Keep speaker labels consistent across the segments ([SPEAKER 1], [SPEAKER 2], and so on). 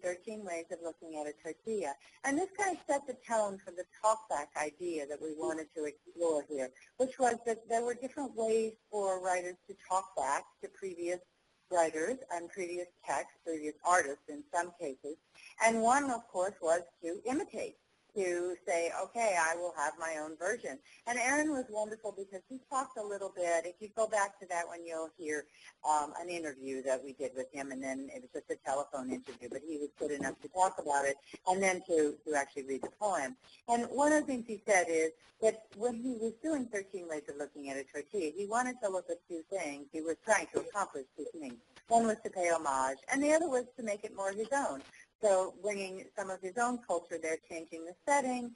[SPEAKER 1] 13 Ways of Looking at a Tortilla. And this kind of set the tone for the talkback idea that we wanted to explore here, which was that there were different ways for writers to talk back to previous writers and previous texts, previous artists in some cases. And one, of course, was to imitate, to say, okay, I will have my own version. And Aaron was wonderful because he talked a little bit. If you go back to that one, you'll hear an interview that we did with him, and then it was just a telephone interview, but he was good enough to talk about it and then to actually read the poem. And one of the things he said is that when he was doing 13 Ways of Looking at a Tortilla, he wanted to look at two things. He was trying to accomplish two things. One was to pay homage, and the other was to make it more his own. So bringing some of his own culture there, changing the setting,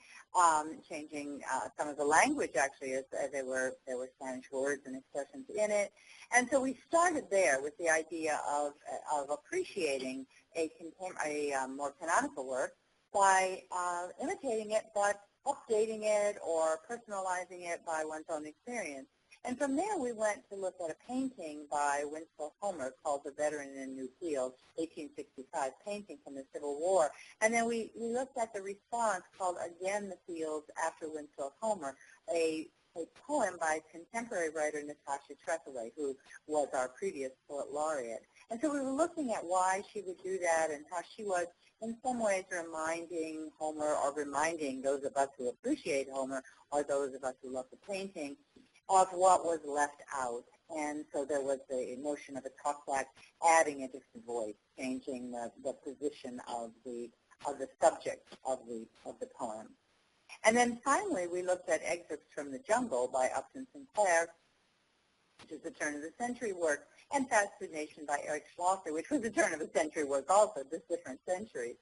[SPEAKER 1] changing some of the language actually, as there were Spanish words and expressions in it. And so we started there with the idea of appreciating a more canonical work by imitating it, but updating it or personalizing it by one's own experience. And from there, we went to look at a painting by Winslow Homer called The Veteran in a New Field, 1865 painting from the Civil War. And then we looked at the response called Again the Fields After Winslow Homer, a poem by contemporary writer Natasha Trethewey, who was our previous poet laureate. And so we were looking at why she would do that and how she was in some ways reminding Homer, or reminding those of us who appreciate Homer or those of us who love the painting, of what was left out. And so there was the notion of a talkback, adding a different voice, changing the position of the subject of the poem. And then finally, we looked at Excerpts from the Jungle by Upton Sinclair, which is a turn-of-the-century work, and Fast Food Nation by Eric Schlosser, which was a turn-of-the-century work also, just different centuries.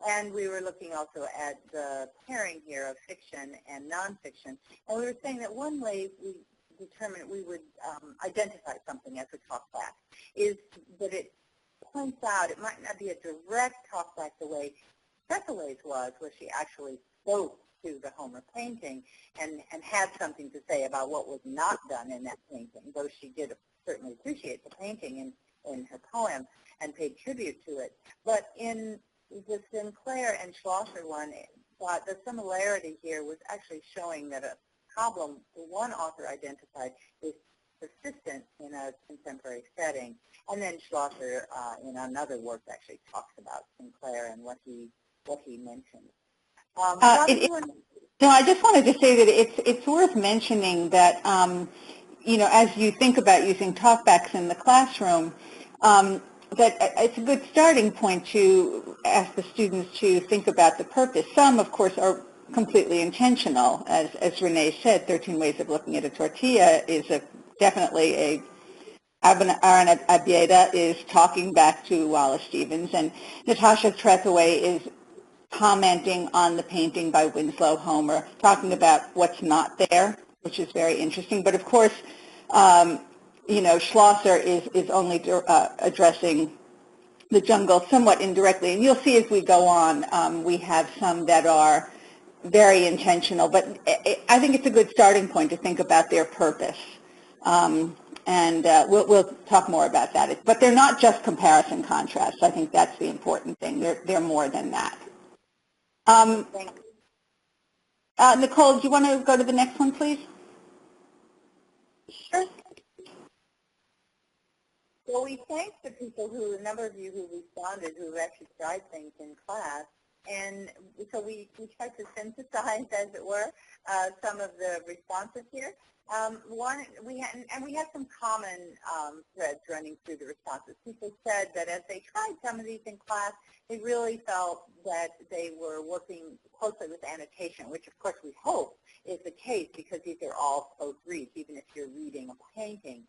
[SPEAKER 1] And we were looking also at the pairing here of fiction and nonfiction. And we were saying that one way we determined we would identify something as a talkback is that it points out, it might not be a direct talkback the way Trethewey's was, where she actually spoke to the Homer painting and had something to say about what was not done in that painting, though she did certainly appreciate the painting in her poem and paid tribute to it. But in the Sinclair and Schlosser one, the similarity here was actually showing that a problem one author identified is persistent in a contemporary setting. And then Schlosser, in another work, actually talks about Sinclair and what he mentioned.
[SPEAKER 2] No, I just wanted to say that it's worth mentioning that, as you think about using talkbacks in the classroom, that it's a good starting point to ask the students to think about the purpose. Some, of course, are completely intentional. As Renee said, 13 Ways of Looking at a Tortilla is definitely Aaron Abieda is talking back to Wallace Stevens, and Natasha Trethewey is commenting on the painting by Winslow Homer, talking about what's not there, which is very interesting. But of course, Schlosser is only addressing the jungle somewhat indirectly. And you'll see as we go on, we have some that are very intentional. But I think it's a good starting point to think about their purpose. And we'll talk more about that. But they're not just comparison contrasts. I think that's the important thing. They're more than that. Nicole, do you want to go to the next one, please?
[SPEAKER 1] Sure. Well, we thank the people a number of you who responded, who actually tried things in class. And so we tried to synthesize, as it were, some of the responses here. We had some common threads running through the responses. People said that as they tried some of these in class, they really felt that they were working closely with annotation, which of course we hope is the case because these are all close reads, even if you're reading a painting.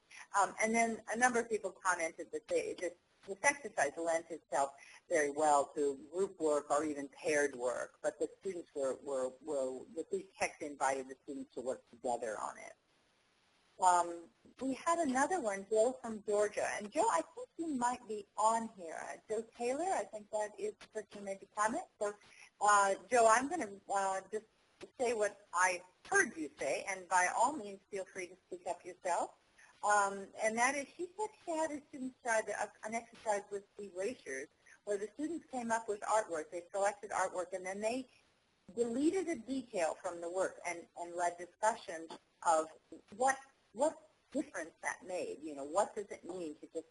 [SPEAKER 1] And then a number of people commented that this exercise lent itself very well to group work or even paired work, but the students these texts invited the students to work together on it. We had another one, Joe from Georgia. And Joe, I think you might be on here. Joe Taylor, I think that is the person who made the comment. So, Joe, I'm going to just say what I heard you say, and by all means, feel free to speak up yourself. And that is, she said she had her students try an exercise with erasures where the students came up with artwork. They selected artwork, and then they deleted a detail from the work and led discussions of what difference that made. You know, what does it mean to just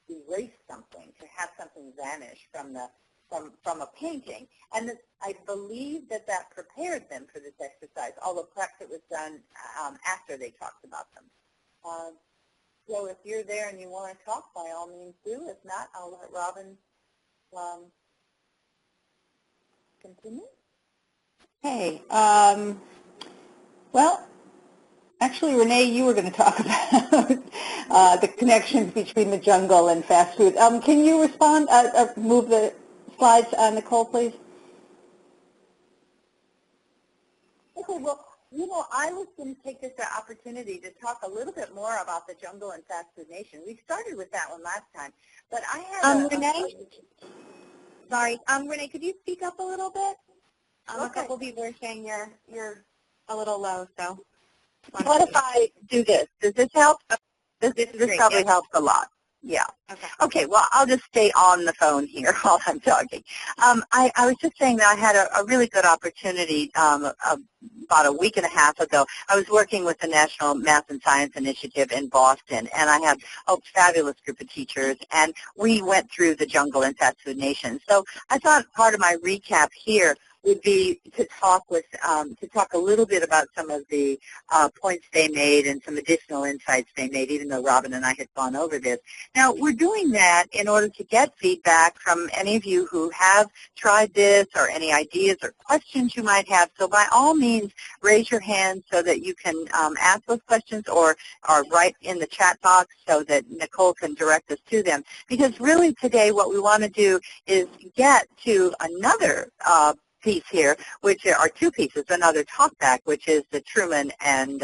[SPEAKER 1] erase something, to have something vanish from a painting? And I believe that prepared them for this exercise, although perhaps it was done after they talked about them. So if you're there and you want to talk, by all means do. If not, I'll let Robin continue.
[SPEAKER 2] Hey, well, actually, Renee, you were going to talk about the connections between the jungle and fast food. Can you respond, move the slides, Nicole, please?
[SPEAKER 1] Okay, well, you know, I was going to take this opportunity to talk a little bit more about the jungle and fast food nation. We started with that one last time, but I had
[SPEAKER 3] Renee? Sorry, Renee, could you speak up a little bit?
[SPEAKER 1] Okay.
[SPEAKER 3] A couple people are saying you're a little low, so.
[SPEAKER 1] What if I do this? Does this help? This
[SPEAKER 3] great,
[SPEAKER 1] probably
[SPEAKER 3] yes.
[SPEAKER 1] helps a lot. Yeah.
[SPEAKER 3] Okay.
[SPEAKER 1] Okay, well, I'll just stay on the phone here while I'm talking. I was just saying that I had a really good opportunity about a week and a half ago. I was working with the National Math and Science Initiative in Boston, and I had a fabulous group of teachers, and we went through the jungle and fast food nation. So I thought part of my recap here would be to talk a little bit about some of the points they made and some additional insights they made, even though Robin and I had gone over this. Now, we're doing that in order to get feedback from any of you who have tried this or any ideas or questions you might have. So by all means, raise your hand so that you can ask those questions or write in the chat box so that Nicole can direct us to them. Because really today what we want to do is get to another piece here, which are two pieces, another talkback, which is the Truman and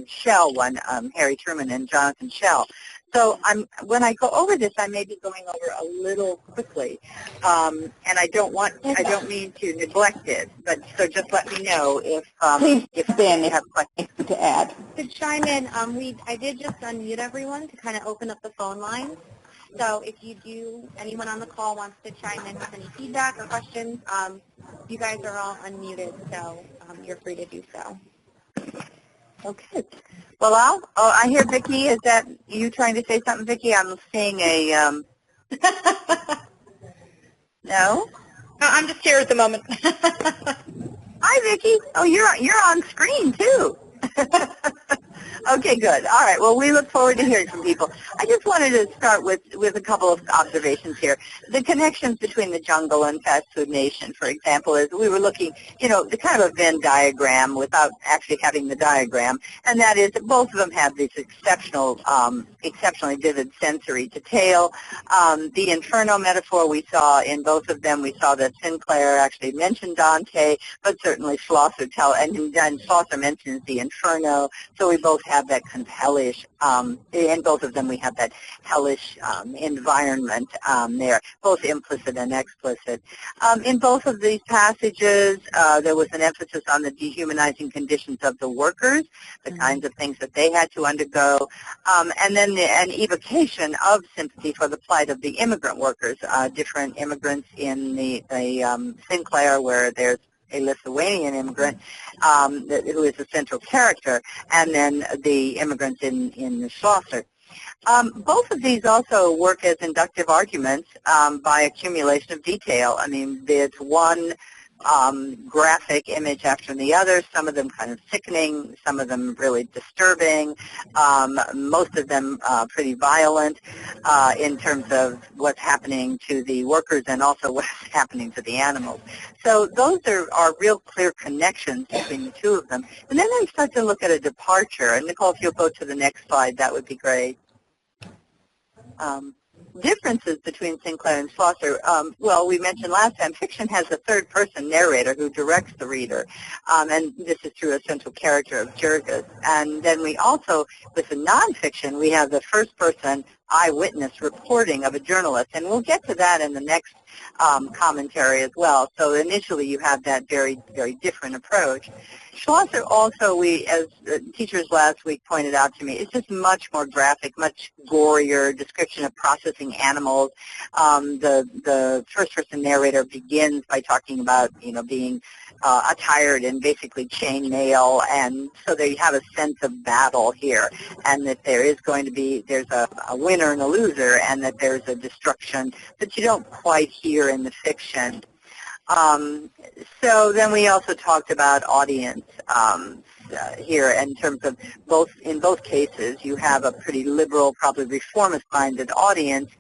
[SPEAKER 1] Shell one, Harry Truman and Jonathan Shell. So when I go over this, I may be going over a little quickly, and I don't mean to neglect it, but so just let me know if you have questions to add.
[SPEAKER 3] To chime in, I did just unmute everyone to kind of open up the phone lines. So if anyone on the call wants to chime in with any feedback or questions, you guys are all unmuted, so you're free to do so.
[SPEAKER 1] Okay. Well, I hear Vicki. Is that you trying to say something, Vicki? I'm seeing a, no?
[SPEAKER 3] I'm just here at the moment.
[SPEAKER 1] Hi, Vicki. Oh, you're on screen, too. Okay, good. All right. Well, we look forward to hearing from people. I just wanted to start with a couple of observations here. The connections between the jungle and fast food nation, for example, is we were looking, the kind of a Venn diagram without actually having the diagram, and that is that both of them have this exceptionally vivid sensory detail. The inferno metaphor we saw in both of them, we saw that Sinclair actually mentioned Dante, but certainly Schlosser and Schlosser mentions the inferno, so we both have that kind of hellish, in both of them we have that hellish environment there, both implicit and explicit. In both of these passages, there was an emphasis on the dehumanizing conditions of the workers, the kinds of things that they had to undergo, and then an evocation of sympathy for the plight of the immigrant workers, different immigrants in the Sinclair, where there's a Lithuanian immigrant who is a central character, and then the immigrants in the Schlosser. Both of these also work as inductive arguments by accumulation of detail. I mean, there's one graphic image after the other, some of them kind of sickening, some of them really disturbing, most of them pretty violent in terms of what's happening to the workers and also what's happening to the animals. So those are real clear connections between the two of them. And then I start to look at a departure. And Nicole, if you'll go to the next slide, that would be great. Differences between Sinclair and Schlosser. Well, we mentioned last time, fiction has a third-person narrator who directs the reader, and this is through a central character of Jurgis. And then we also, with the nonfiction, we have the first-person eyewitness reporting of a journalist, and we'll get to that in the next commentary as well. So initially you have that very, very different approach. Schlosser also, as teachers last week pointed out to me, it's just much more graphic, much gorier description of processing animals. The first-person narrator begins by talking about, being attired in basically chainmail, and so there you have a sense of battle here, and that there's a winner and a loser, and that there's a destruction that you don't quite hear in the fiction. So then we also talked about audience here in terms of in both cases you have a pretty liberal, probably reformist-minded audience,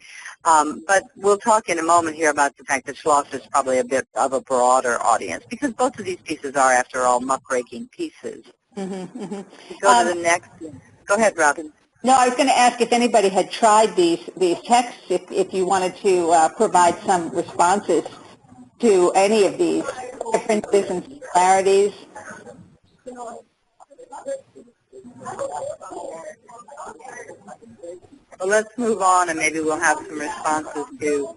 [SPEAKER 1] but we'll talk in a moment here about the fact that Schlosser is probably a bit of a broader audience, because both of these pieces are, after all, muckraking pieces.
[SPEAKER 2] Mm-hmm, mm-hmm.
[SPEAKER 1] Go to the next. Go ahead, Robin.
[SPEAKER 2] No, I was going to ask if anybody had tried these texts, if you wanted to provide some responses to any of these differences and similarities.
[SPEAKER 1] Well, let's move on, and maybe we'll have some responses to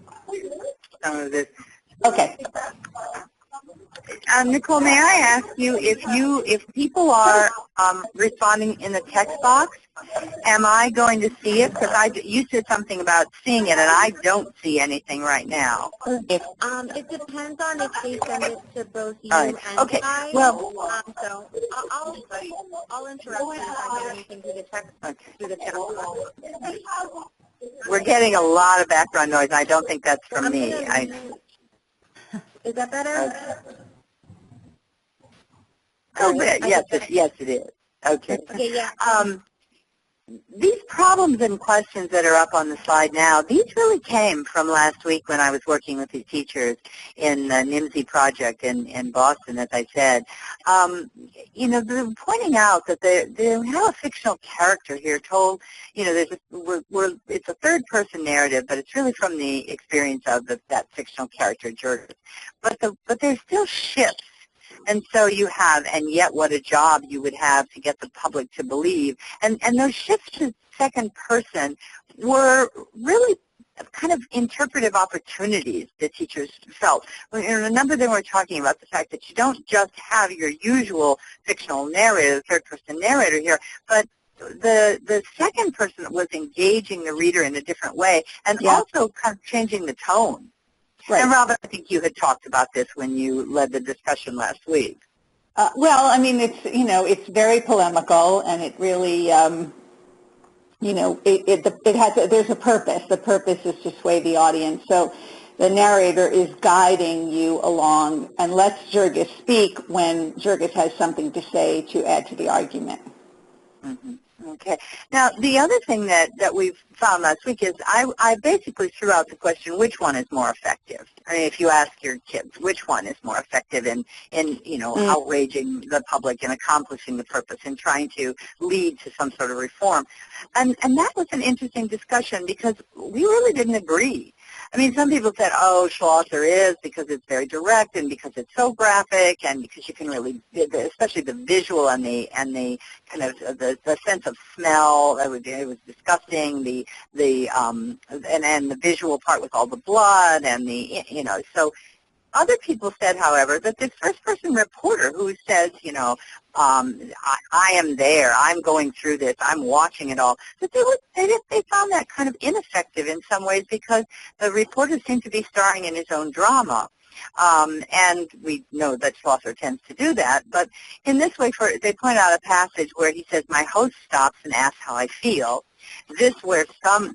[SPEAKER 1] some of this.
[SPEAKER 2] Okay.
[SPEAKER 1] Nicole, may I ask you if people are responding in the text box, am I going to see it? Because you said something about seeing it, and I don't see anything right now.
[SPEAKER 3] It depends on if they send it to both you
[SPEAKER 1] Right.
[SPEAKER 3] and
[SPEAKER 1] Okay.
[SPEAKER 3] I.
[SPEAKER 1] Well,
[SPEAKER 3] so I'll interrupt you if I get anything through the text through the chat box.
[SPEAKER 1] We're getting a lot of background noise. I don't think that's from me.
[SPEAKER 3] Is that better?
[SPEAKER 1] Yes, it is. Okay.
[SPEAKER 3] Okay, yeah.
[SPEAKER 1] These problems and questions that are up on the slide now, these really came from last week when I was working with these teachers in the NIMSY project in Boston, as I said. They're pointing out that they have a fictional character here told, it's a third-person narrative, but it's really from the experience of that fictional character, Jurgis. But there's still shifts. And so you have, and yet what a job you would have to get the public to believe. And those shifts to second person were really kind of interpretive opportunities that teachers felt. A number of them were talking about the fact that you don't just have your usual fictional narrator, third-person narrator here, but the second person was engaging the reader in a different way, and also kind of changing the tone. Right. And Robin, I think you had talked about this when you led the discussion last week.
[SPEAKER 2] Well, I mean, it's very polemical, and it really, there's a purpose. The purpose is to sway the audience. So the narrator is guiding you along and lets Jurgis speak when Jurgis has something to say to add to the argument.
[SPEAKER 1] Mm-hmm. Okay. Now, the other thing that we found last week is I basically threw out the question, which one is more effective? I mean, if you ask your kids, which one is more effective in outraging the public and accomplishing the purpose and trying to lead to some sort of reform? And that was an interesting discussion because we really didn't agree. I mean, some people said, oh, Schlosser is because it's very direct and because it's so graphic and because you can really, especially the visual and the kind of the sense of smell. It was disgusting. The visual part with all the blood and so. Other people said, however, that this first-person reporter who says, I am there, I'm going through this, I'm watching it all, that they found that kind of ineffective in some ways because the reporter seemed to be starring in his own drama. And we know that Schlosser tends to do that. But in this way, they point out a passage where he says, my host stops and asks how I feel. This is where some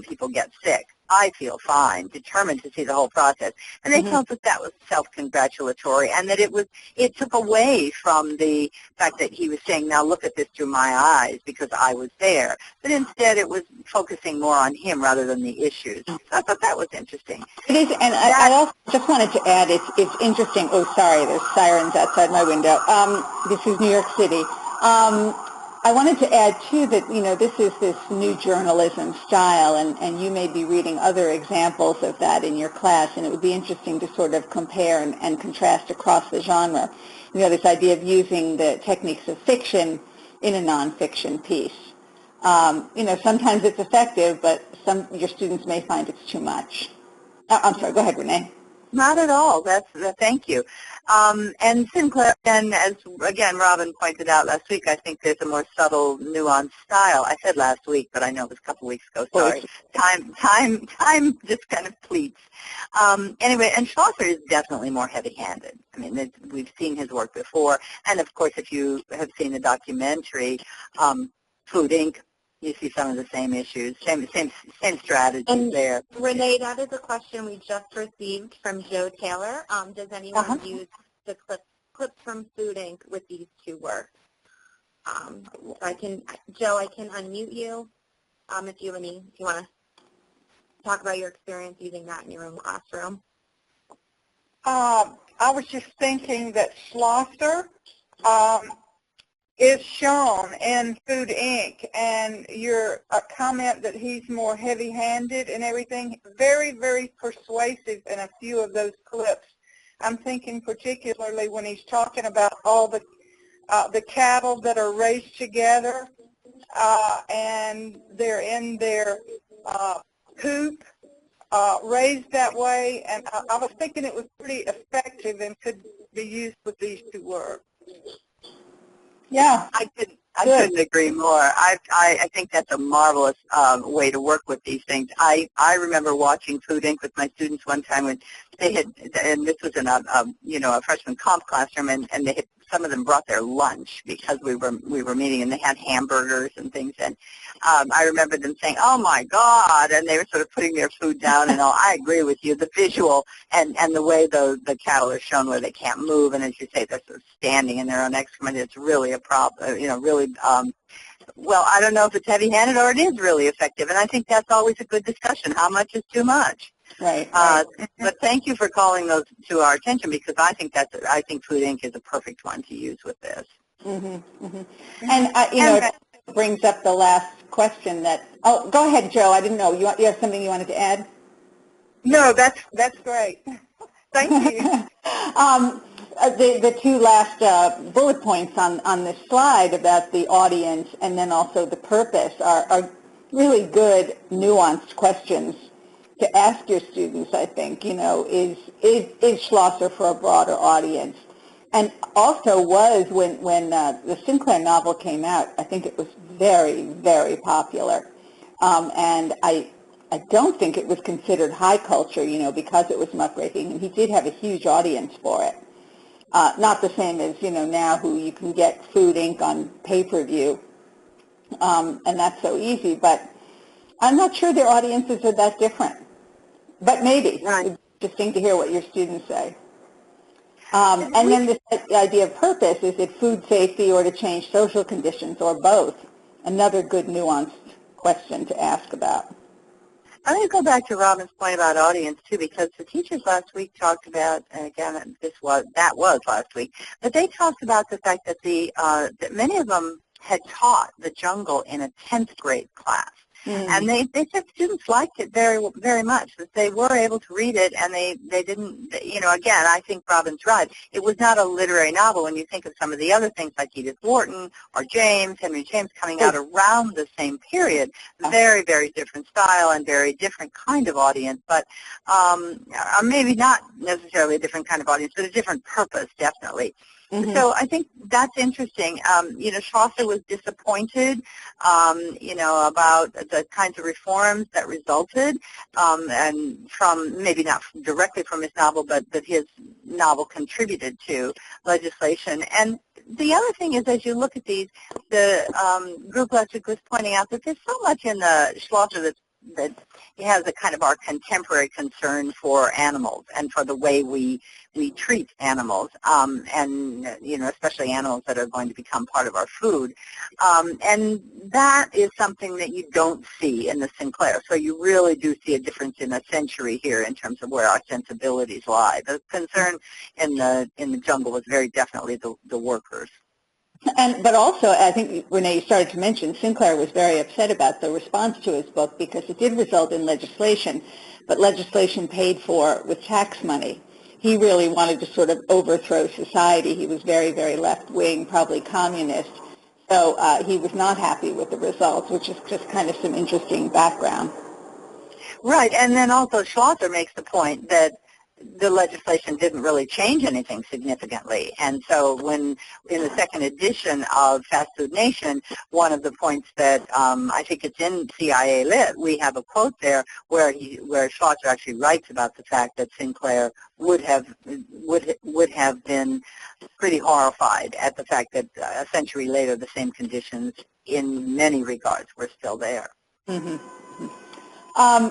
[SPEAKER 1] people get sick. I feel fine, determined to see the whole process. And they felt that that was self-congratulatory and that it took away from the fact that he was saying, now look at this through my eyes because I was there. But instead it was focusing more on him rather than the issues. So I thought that was interesting.
[SPEAKER 2] It is, and I also just wanted to add, it's interesting. Oh, sorry, there's sirens outside my window. This is New York City. I wanted to add, too, that, this is this new journalism style, and you may be reading other examples of that in your class, and it would be interesting to sort of compare and contrast across the genre. This idea of using the techniques of fiction in a nonfiction piece. Sometimes it's effective, but your students may find it's too much. I'm sorry, go ahead, Renee.
[SPEAKER 1] Not at all. Thank you. And Sinclair, and as again Robin pointed out last week, I think there's a more subtle, nuanced style. I said last week, but I know it was a couple weeks ago. Sorry. Time just kind of pleats. Anyway, and Schlosser is definitely more heavy-handed. I mean, we've seen his work before, and of course, if you have seen the documentary, Food Inc., you see some of the same issues, same strategies there.
[SPEAKER 3] Renee, that is a question we just received from Joe Taylor. Does anyone use the clips from Food Inc. with these two works? Joe, I can unmute you if you want to talk about your experience using that in your own classroom.
[SPEAKER 4] I was just thinking that Schlosser is shown in Food Inc. and your comment that he's more heavy-handed and everything, very, very persuasive in a few of those clips. I'm thinking particularly when he's talking about all the cattle that are raised together and they're in their coop, raised that way, and I was thinking it was pretty effective and could be used with these two words.
[SPEAKER 2] Yeah,
[SPEAKER 1] I couldn't agree more. I think that's a marvelous way to work with these things. I remember watching Food Inc. with my students one time when they had, and this was in a freshman comp classroom, and they had, some of them brought their lunch because we were meeting, and they had hamburgers and things, and I remember them saying, "Oh my God," and they were sort of putting their food down and all. I agree with you. The visual and the way the cattle are shown where they can't move, and as you say, they're sort of standing in their own excrement. It's really a problem. Well, I don't know if it's heavy-handed or it is really effective, and I think that's always a good discussion. How much is too much?
[SPEAKER 2] Right.
[SPEAKER 1] But thank you for calling those to our attention, because I think Food Inc. is a perfect one to use with this.
[SPEAKER 2] Mm-hmm, mm-hmm. And it brings up the last question that. Oh, go ahead, Joe. I didn't know you have something you wanted to add.
[SPEAKER 4] No, that's great. Thank you.
[SPEAKER 2] The two last bullet points on this slide about the audience and then also the purpose are really good, nuanced questions to ask your students, I think. Is Schlosser for a broader audience? And also was, when the Sinclair novel came out, I think it was very, very popular. And I don't think it was considered high culture, because it was muckraking, and he did have a huge audience for it. Not the same as, now who you can get Food Inc. on pay-per-view, and that's so easy, but I'm not sure their audiences are that different. But maybe.
[SPEAKER 1] Right.
[SPEAKER 2] It's interesting to hear what your students say. And then this idea of purpose, is it food safety or to change social conditions or both? Another good nuanced question to ask about.
[SPEAKER 1] I'm going to go back to Robin's point about audience, too, because the teachers last week talked about, and again, that was last week, but they talked about the fact that that many of them had taught the jungle in a 10th grade class. Mm-hmm. And they said students liked it very, very much, that they were able to read it, and they didn't, again, I think Robin's right. It was not a literary novel when you think of some of the other things like Edith Wharton or Henry James coming out around the same period. Very, very different style and very different kind of audience, but maybe not necessarily a different kind of audience, but a different purpose, definitely. Mm-hmm. So I think that's interesting. Chaucer was disappointed, about the kinds of reforms that resulted, and from, maybe not directly from his novel, but that his novel contributed to legislation. And the other thing is, as you look at these, the group last week was pointing out that there's so much in the Chaucer that has a kind of our contemporary concern for animals and for the way we treat animals, and especially animals that are going to become part of our food, and that is something that you don't see in the Sinclair. So you really do see a difference in a century here in terms of where our sensibilities lie. The concern in the jungle was very definitely the workers.
[SPEAKER 2] But also, I think, Renee, you started to mention, Sinclair was very upset about the response to his book because it did result in legislation, but legislation paid for with tax money. He really wanted to sort of overthrow society. He was very, very left-wing, probably communist. So he was not happy with the results, which is just kind of some interesting background.
[SPEAKER 5] Right, and then also Schlosser makes the point that the legislation didn't really change anything significantly. And so when in the second edition of Fast Food Nation, one of the points that I think it's in CIA Lit, we have a quote there where Schlosser actually writes about the fact that Sinclair would have been pretty horrified at the fact that a century later the same conditions in many regards were still there.
[SPEAKER 2] Mm-hmm.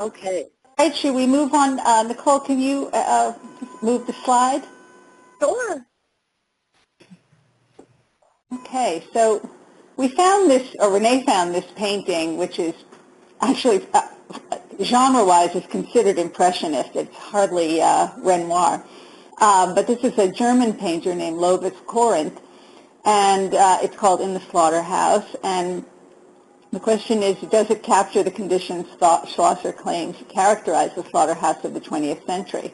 [SPEAKER 5] Okay.
[SPEAKER 2] All right, should we move on? Nicole, can you move the slide?
[SPEAKER 5] Sure.
[SPEAKER 2] Okay, so we found this, or Renee found this painting, which is actually, genre-wise, is considered impressionist. It's hardly Renoir. But this is a German painter named Lovis Corinth, and it's called In the Slaughterhouse. And the question is, does it capture the conditions Schlosser claims characterize the slaughterhouse of the 20th century?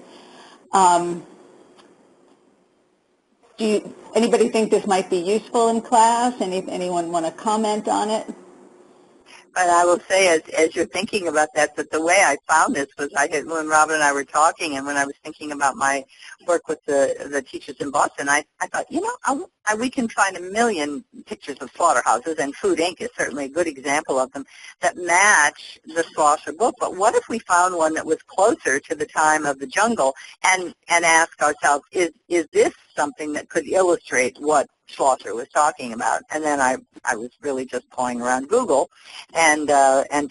[SPEAKER 2] Anybody think this might be useful in class? Anyone want to comment on it?
[SPEAKER 5] And I will say, as you're thinking about that the way I found this was when Robin and I were talking, and when I was thinking about my work with the teachers in Boston, I thought, we can find a million pictures of slaughterhouses, and Food Inc. is certainly a good example of them, that match the Schlosser book. But what if we found one that was closer to the time of the jungle and ask ourselves, is this something that could illustrate what Schlosser was talking about? And then I was really just pawing around Google and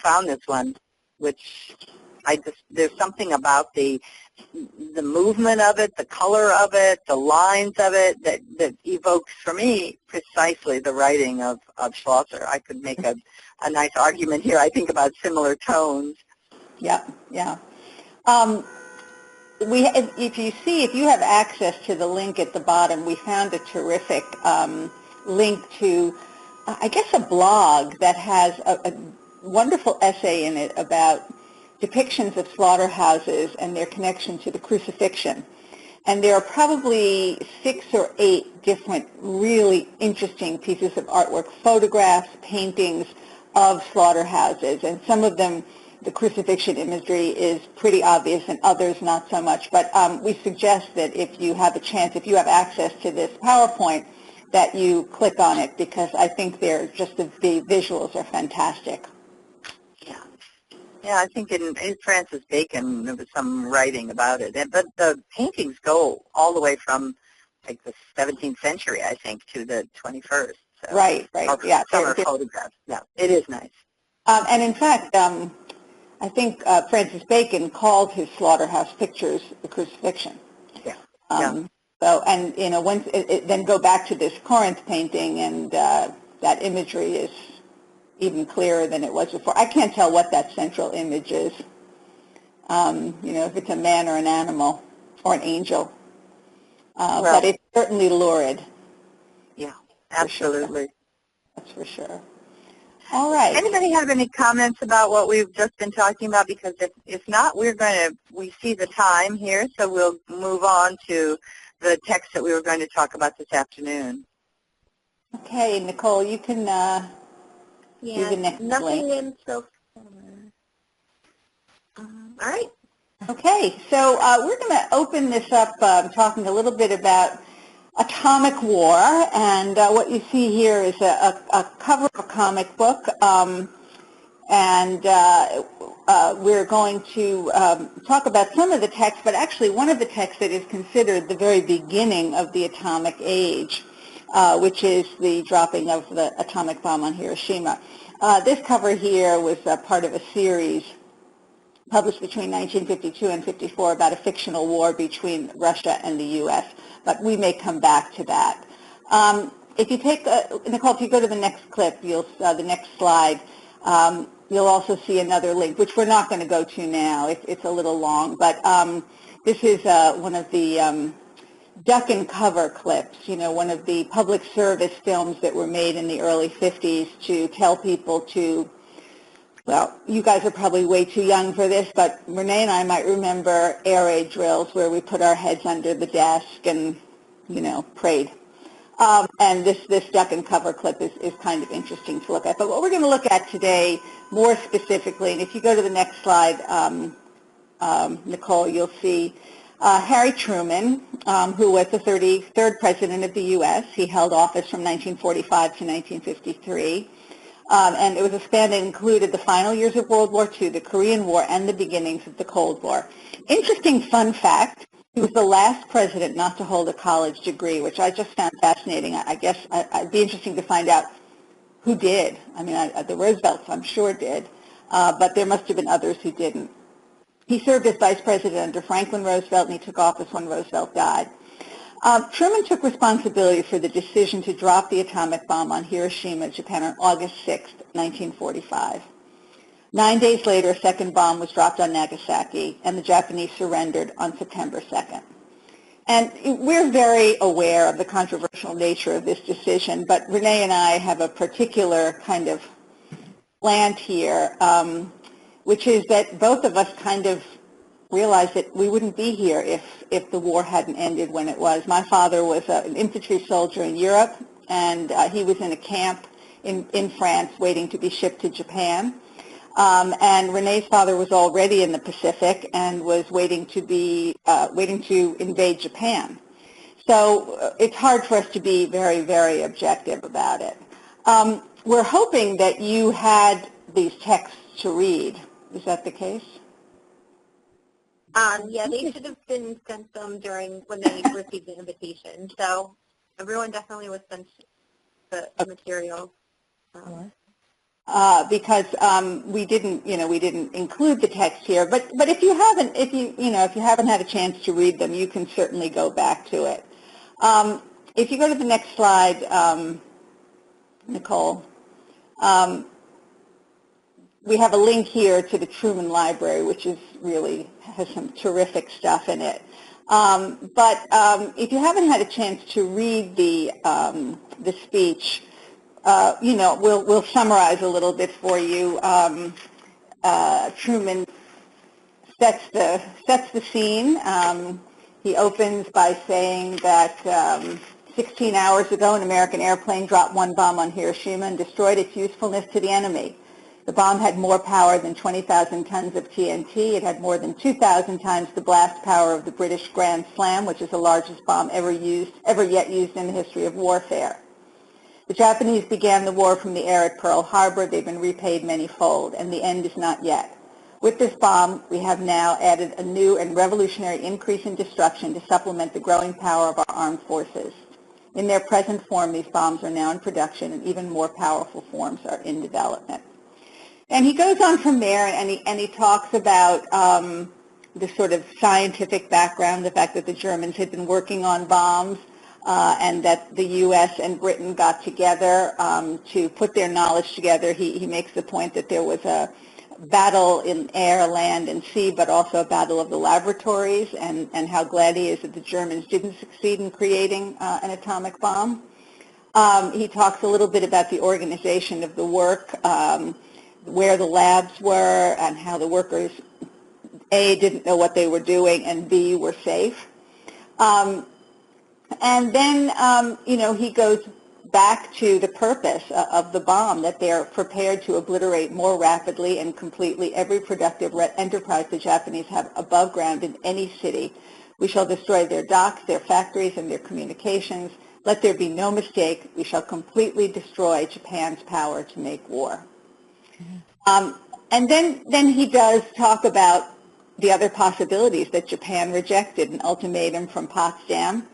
[SPEAKER 5] found this one, which there's something about the movement of it, the color of it, the lines of it that evokes for me precisely the writing of Schlosser. I could make a nice argument here, I think, about similar tones.
[SPEAKER 2] Yeah. If you have access to the link at the bottom, we found a terrific link to, I guess, a blog that has a wonderful essay in it about depictions of slaughterhouses and their connection to the crucifixion. And there are probably 6 or 8 different really interesting pieces of artwork, photographs, paintings of slaughterhouses, and some of them the crucifixion imagery is pretty obvious and others not so much. But we suggest that if you have a chance, if you have access to this PowerPoint, that you click on it, because I think the visuals are fantastic.
[SPEAKER 5] Yeah, I think in Francis Bacon there was some writing about it. But the paintings go all the way from like the 17th century, I think, to the 21st. So.
[SPEAKER 2] Right, yeah.
[SPEAKER 5] Some are photographs. Yeah, it is nice.
[SPEAKER 2] And in fact, I think Francis Bacon called his slaughterhouse pictures the crucifixion.
[SPEAKER 5] Yeah.
[SPEAKER 2] So, and once then go back to this Corinth painting, and that imagery is even clearer than it was before. I can't tell what that central image is. If it's a man or an animal or an angel, but it's certainly lurid.
[SPEAKER 5] Yeah, absolutely.
[SPEAKER 2] That's for sure. All right.
[SPEAKER 5] Anybody have any comments about what we've just been talking about? Because if not, we see the time here, so we'll move on to the text that we were going to talk about this afternoon.
[SPEAKER 2] Okay, Nicole, you can do the next
[SPEAKER 3] nothing
[SPEAKER 2] link.
[SPEAKER 3] in so far. All right.
[SPEAKER 2] Okay, so we're going to open this up talking a little bit about atomic war, and what you see here is a cover of a comic book, and we're going to talk about some of the text, but actually one of the texts that is considered the very beginning of the atomic age, which is the dropping of the atomic bomb on Hiroshima. This cover here was part of a series published between 1952 and 54 about a fictional war between Russia and the U.S., but we may come back to that. If you take, Nicole, if you go to the next clip, the next slide, you'll also see another link, which we're not going to go to now. It's a little long, but this is one of the duck and cover clips, one of the public service films that were made in the early 50s to tell people to, well, you guys are probably way too young for this, but Renee and I might remember air raid drills where we put our heads under the desk and, prayed. And this duck and cover clip is kind of interesting to look at. But what we're going to look at today more specifically, and if you go to the next slide, Nicole, you'll see Harry Truman, who was the 33rd president of the U.S. He held office from 1945 to 1953. And it was a span that included the final years of World War II, the Korean War, and the beginnings of the Cold War. Interesting fun fact, he was the last president not to hold a college degree, which I just found fascinating. I guess it'd be interesting to find out who did. I mean, the Roosevelts, I'm sure, did, but there must have been others who didn't. He served as vice president under Franklin Roosevelt, and he took office when Roosevelt died. Truman took responsibility for the decision to drop the atomic bomb on Hiroshima, Japan, on August 6, 1945. 9 days later, a second bomb was dropped on Nagasaki, and the Japanese surrendered on September 2nd. And we're very aware of the controversial nature of this decision, but Renee and I have a particular kind of slant here, which is that both of us kind of realized that we wouldn't be here if the war hadn't ended when it was. My father was an infantry soldier in Europe, and he was in a camp in France waiting to be shipped to Japan. And Renee's father was already in the Pacific and was waiting to invade Japan. So it's hard for us to be very, very objective about it. We're hoping that you had these texts to read. Is that the case?
[SPEAKER 3] Yeah, they should have been sent them when they received the invitation. So everyone definitely was sent the material.
[SPEAKER 2] Because we didn't include the text here. But if you haven't had a chance to read them, you can certainly go back to it. If you go to the next slide, Nicole. We have a link here to the Truman Library, which has some terrific stuff in it. But if you haven't had a chance to read the speech, we'll summarize a little bit for you. Truman sets the scene. He opens by saying that 16 hours ago, an American airplane dropped one bomb on Hiroshima and destroyed its usefulness to the enemy. The bomb had more power than 20,000 tons of TNT. It had more than 2,000 times the blast power of the British Grand Slam, which is the largest bomb ever yet used in the history of warfare. The Japanese began the war from the air at Pearl Harbor. They've been repaid many-fold, and the end is not yet. With this bomb, we have now added a new and revolutionary increase in destruction to supplement the growing power of our armed forces. In their present form, these bombs are now in production, and even more powerful forms are in development. And he goes on from there, and he talks about the sort of scientific background, the fact that the Germans had been working on bombs, and that the U.S. and Britain got together to put their knowledge together. He makes the point that there was a battle in air, land, and sea, but also a battle of the laboratories, and how glad he is that the Germans didn't succeed in creating an atomic bomb. He talks a little bit about the organization of the work, where the labs were, and how the workers, A, didn't know what they were doing, and B, were safe. And then, he goes back to the purpose of the bomb, that they're prepared to obliterate more rapidly and completely every productive enterprise the Japanese have above ground in any city. We shall destroy their docks, their factories, and their communications. Let there be no mistake. We shall completely destroy Japan's power to make war. And then he does talk about the other possibilities that Japan rejected, an ultimatum from Potsdam.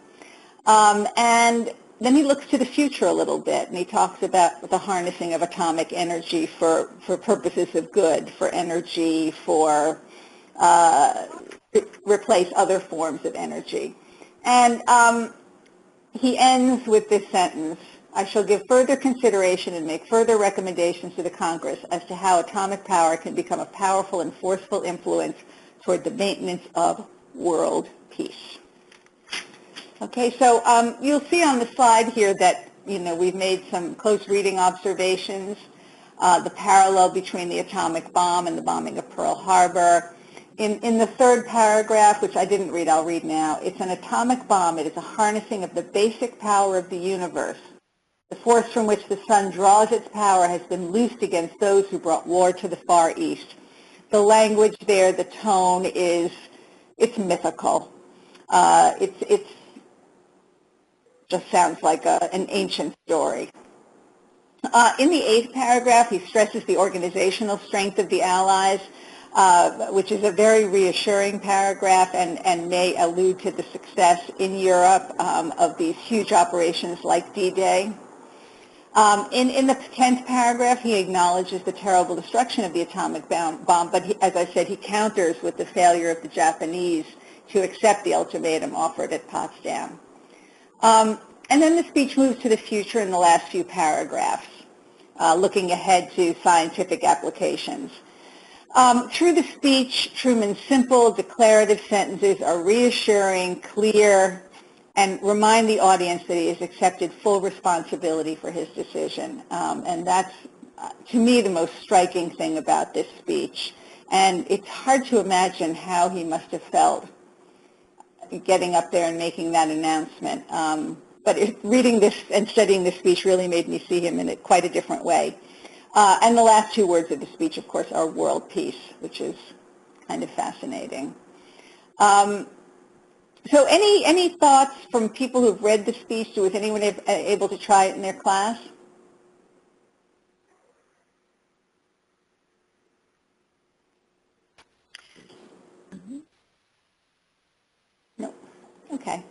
[SPEAKER 2] And then he looks to the future a little bit, and he talks about the harnessing of atomic energy for purposes of good, for energy, to replace other forms of energy. And he ends with this sentence: I shall give further consideration and make further recommendations to the Congress as to how atomic power can become a powerful and forceful influence toward the maintenance of world peace. Okay, so you'll see on the slide here that, we've made some close reading observations, the parallel between the atomic bomb and the bombing of Pearl Harbor, In the third paragraph, which I didn't read, I'll read now. It's an atomic bomb. It is a harnessing of the basic power of the universe. The force from which the sun draws its power has been loosed against those who brought war to the Far East. The language there, the tone it's mythical. It's just sounds like an ancient story. In the 8th paragraph, he stresses the organizational strength of the Allies, which is a very reassuring paragraph and may allude to the success in Europe of these huge operations like D-Day. In the 10th paragraph, he acknowledges the terrible destruction of the atomic bomb, but as I said, he counters with the failure of the Japanese to accept the ultimatum offered at Potsdam. And then the speech moves to the future in the last few paragraphs, looking ahead to scientific applications. Through the speech, Truman's simple, declarative sentences are reassuring, clear, and remind the audience that he has accepted full responsibility for his decision. And that's, to me, the most striking thing about this speech. And it's hard to imagine how he must have felt getting up there and making that announcement. But reading this and studying this speech really made me see him in quite a different way. And the last two words of the speech, of course, are world peace, which is kind of fascinating. So any thoughts from people who've read the speech? Was anyone able to try it in their class? No. Okay.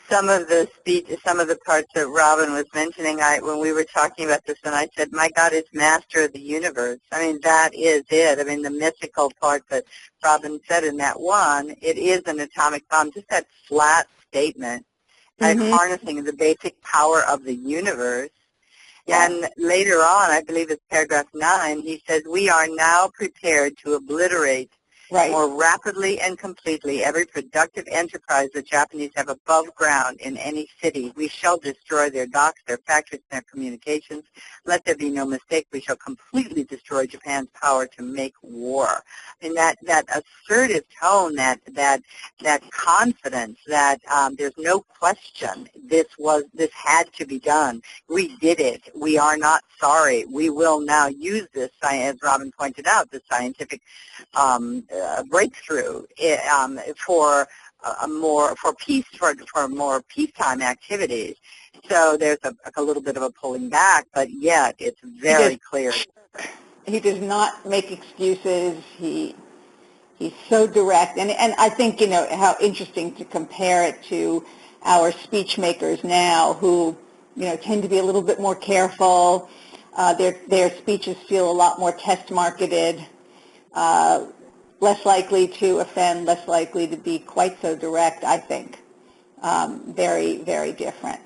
[SPEAKER 5] Some of the parts that Robin was mentioning, when we were talking about this, and I said, my God, it's master of the universe. I mean, that is it. I mean, the mythical part that Robin said in that one, it is an atomic bomb, just that flat statement, and harnessing the basic power of the universe. Yeah. And later on, I believe it's paragraph 9, he says, we are now prepared to obliterate more rapidly and completely every productive enterprise the Japanese have above ground in any city. We shall destroy their docks, their factories, and their communications. Let there be no mistake. We shall completely destroy Japan's power to make war. And that assertive tone, that confidence, that there's no question this had to be done. We did it. We are not sorry. We will now use this, as Robin pointed out, the scientific breakthrough for more peacetime activities. So there's a little bit of a pulling back, but yet it's very clear.
[SPEAKER 2] He does not make excuses. He's so direct, and I think how interesting to compare it to our speech makers now, who tend to be a little bit more careful. Their speeches feel a lot more test marketed. Less likely to offend, less likely to be quite so direct, I think. Very, very different.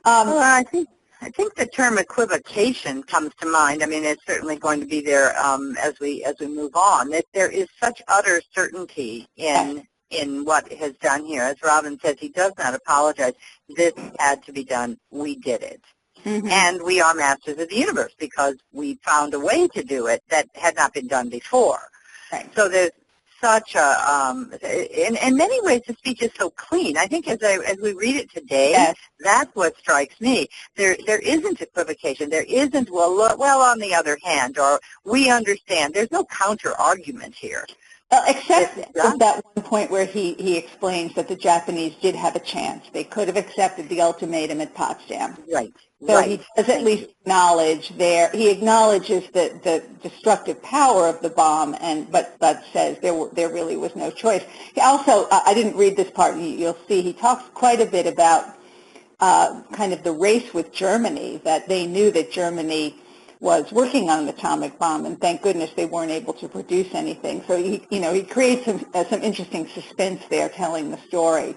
[SPEAKER 5] Well, I think the term equivocation comes to mind. I mean, it's certainly going to be there as we move on. That there is such utter certainty in what has done here. As Robin says, he does not apologize. This had to be done. We did it. And we are masters of the universe because we found a way to do it that had not been done before. Right. So there's such in many ways the speech is so clean. I think as we read it today, that's what strikes me. There isn't equivocation. There isn't, well, on the other hand, or we understand. There's no counter argument here.
[SPEAKER 2] Well, except at that one point where he explains that the Japanese did have a chance. They could have accepted the ultimatum at Potsdam.
[SPEAKER 5] Right.
[SPEAKER 2] So he does at least acknowledge he acknowledges the destructive power of the bomb, but says there really was no choice. He also, I didn't read this part, you'll see, he talks quite a bit about kind of the race with Germany, that they knew that Germany was working on an atomic bomb, and thank goodness they weren't able to produce anything. So he creates some interesting suspense there, telling the story.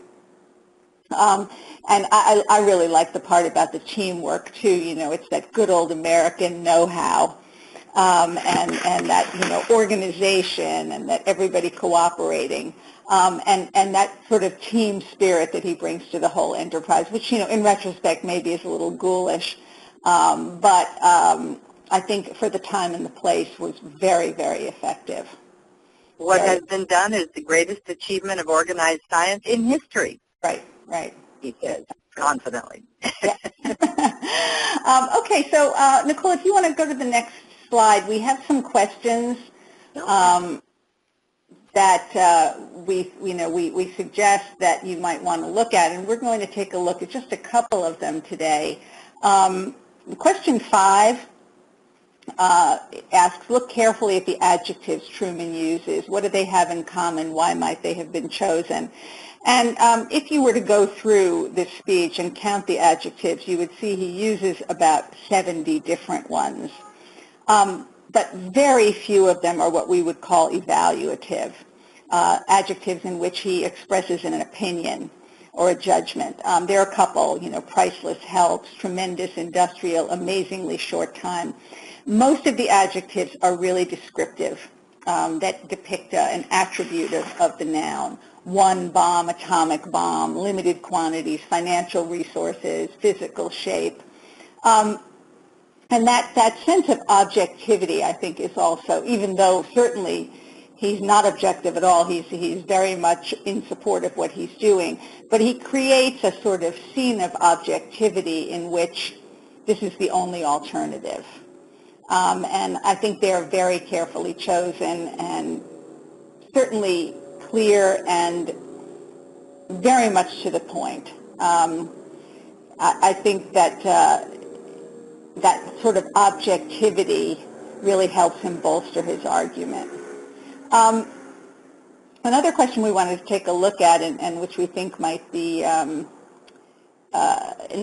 [SPEAKER 2] And I really like the part about the teamwork too. It's that good old American know-how, and that organization, and that everybody cooperating, and that sort of team spirit that he brings to the whole enterprise, which in retrospect maybe is a little ghoulish, but I think for the time and the place was very, very effective.
[SPEAKER 5] What has been done is the greatest achievement of organized science in history.
[SPEAKER 2] Right, right.
[SPEAKER 5] He says confidently.
[SPEAKER 2] Yeah. Okay, so Nicole, if you want to go to the next slide, we have some questions that we suggest that you might want to look at, and we're going to take a look at just a couple of them today. Question 5 asks, look carefully at the adjectives Truman uses. What do they have in common? Why might they have been chosen? And if you were to go through this speech and count the adjectives, you would see he uses about 70 different ones. But very few of them are what we would call evaluative, adjectives in which he expresses an opinion or a judgment. There are a couple, priceless, helps, tremendous, industrial, amazingly short time. Most of the adjectives are really descriptive, that depict an attribute of the noun. One bomb, atomic bomb, limited quantities, financial resources, physical shape. And that sense of objectivity, I think, is also, even though certainly he's not objective at all, he's very much in support of what he's doing, but he creates a sort of scene of objectivity in which this is the only alternative. And I think they're very carefully chosen and certainly clear and very much to the point. I think that that sort of objectivity really helps him bolster his argument. Another question we wanted to take a look at, and which we think might be an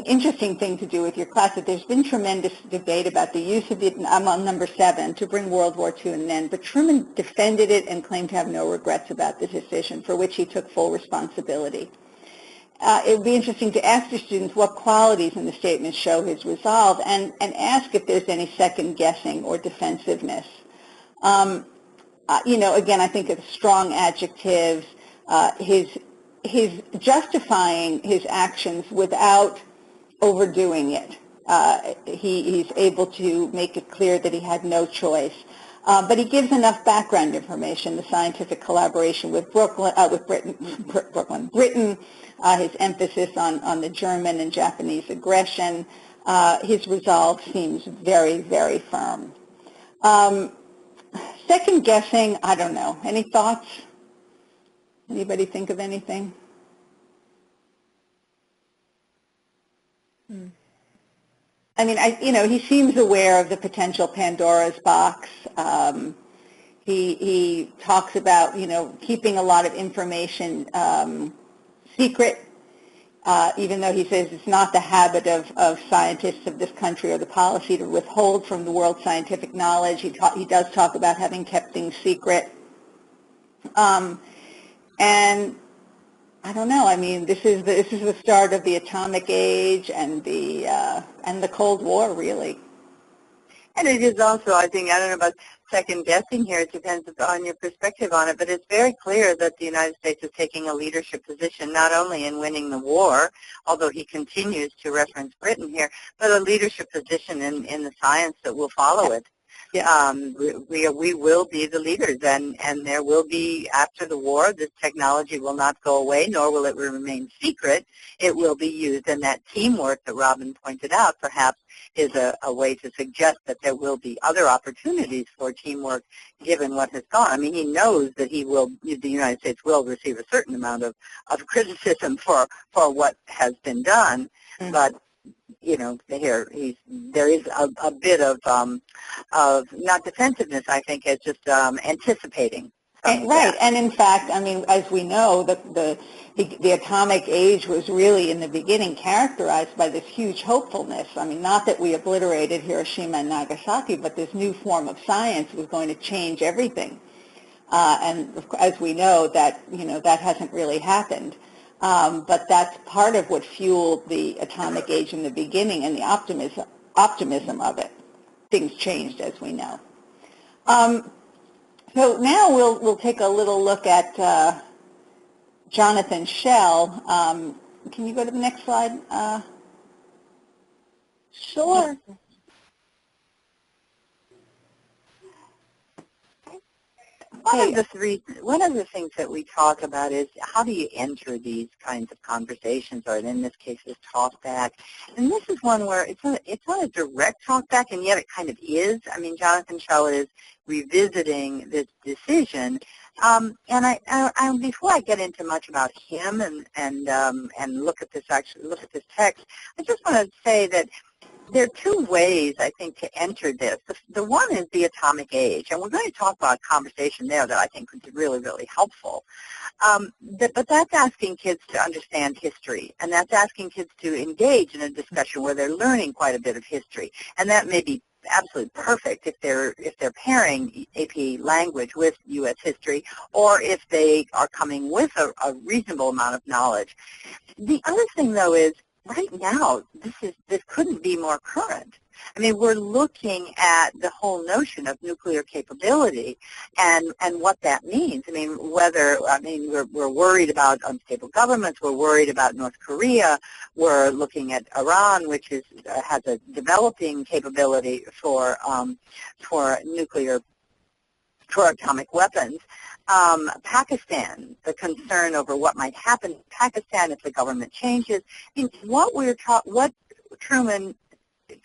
[SPEAKER 2] interesting thing to do with your class, that there's been tremendous debate about the use of it. I'm on number 7, to bring World War II an end, but Truman defended it and claimed to have no regrets about the decision, for which he took full responsibility. It would be interesting to ask your students what qualities in the statement show his resolve, and ask if there's any second guessing or defensiveness. Again, I think of strong adjectives, his justifying his actions without overdoing it. He's able to make it clear that he had no choice. But he gives enough background information, the scientific collaboration with Britain, his emphasis on the German and Japanese aggression. His resolve seems very, very firm. Second guessing, I don't know. Any thoughts? Anybody think of anything? I mean, he seems aware of the potential Pandora's box. He talks about, keeping a lot of information secret, even though he says it's not the habit of scientists of this country or the policy to withhold from the world scientific knowledge. He does talk about having kept things secret. And I don't know. I mean, this is the start of the atomic age and the Cold War, really.
[SPEAKER 5] And it is also, I don't know about second guessing here. It depends on your perspective on it, but it's very clear that the United States is taking a leadership position, not only in winning the war, although he continues to reference Britain here, but a leadership position in the science that will follow it.
[SPEAKER 2] Yeah.
[SPEAKER 5] We will be the leaders, and there will be, after the war, this technology will not go away, nor will it remain secret. It will be used, and that teamwork that Robin pointed out perhaps is a way to suggest that there will be other opportunities for teamwork given what has gone. I mean, he knows that the United States will receive a certain amount of criticism for what has been done, but there is a bit of not defensiveness, I think, as just anticipating.
[SPEAKER 2] Right, and in fact, I mean, as we know, the atomic age was really in the beginning characterized by this huge hopefulness. I mean, not that we obliterated Hiroshima and Nagasaki, but this new form of science was going to change everything. And as we know, that hasn't really happened. But that's part of what fueled the atomic age in the beginning and the optimism of it. Things changed, as we know. So now we'll take a little look at Jonathan Schell. Can you go to the next slide?
[SPEAKER 3] Sure.
[SPEAKER 5] one of the things that we talk about is how do you enter these kinds of conversations, or in this case, this talk back. And this is one where it's not a direct talk back, and yet it kind of is. I mean, Jonathan Shea is revisiting this decision. And I before I get into much about him and look at this text, I just want to say that there are two ways, I think, to enter this. The one is the atomic age, and we're going to talk about a conversation there that I think would be really, really helpful. But that's asking kids to understand history, and that's asking kids to engage in a discussion where they're learning quite a bit of history, and that may be absolutely perfect if they're pairing AP language with U.S. history, or if they are coming with a reasonable amount of knowledge. The other thing, though, is right now, this couldn't be more current. I mean, we're looking at the whole notion of nuclear capability and what that means. I mean, we're worried about unstable governments. We're worried about North Korea. We're looking at Iran, which has a developing capability for atomic weapons. Pakistan, the concern over what might happen in Pakistan if the government changes. I mean, what Truman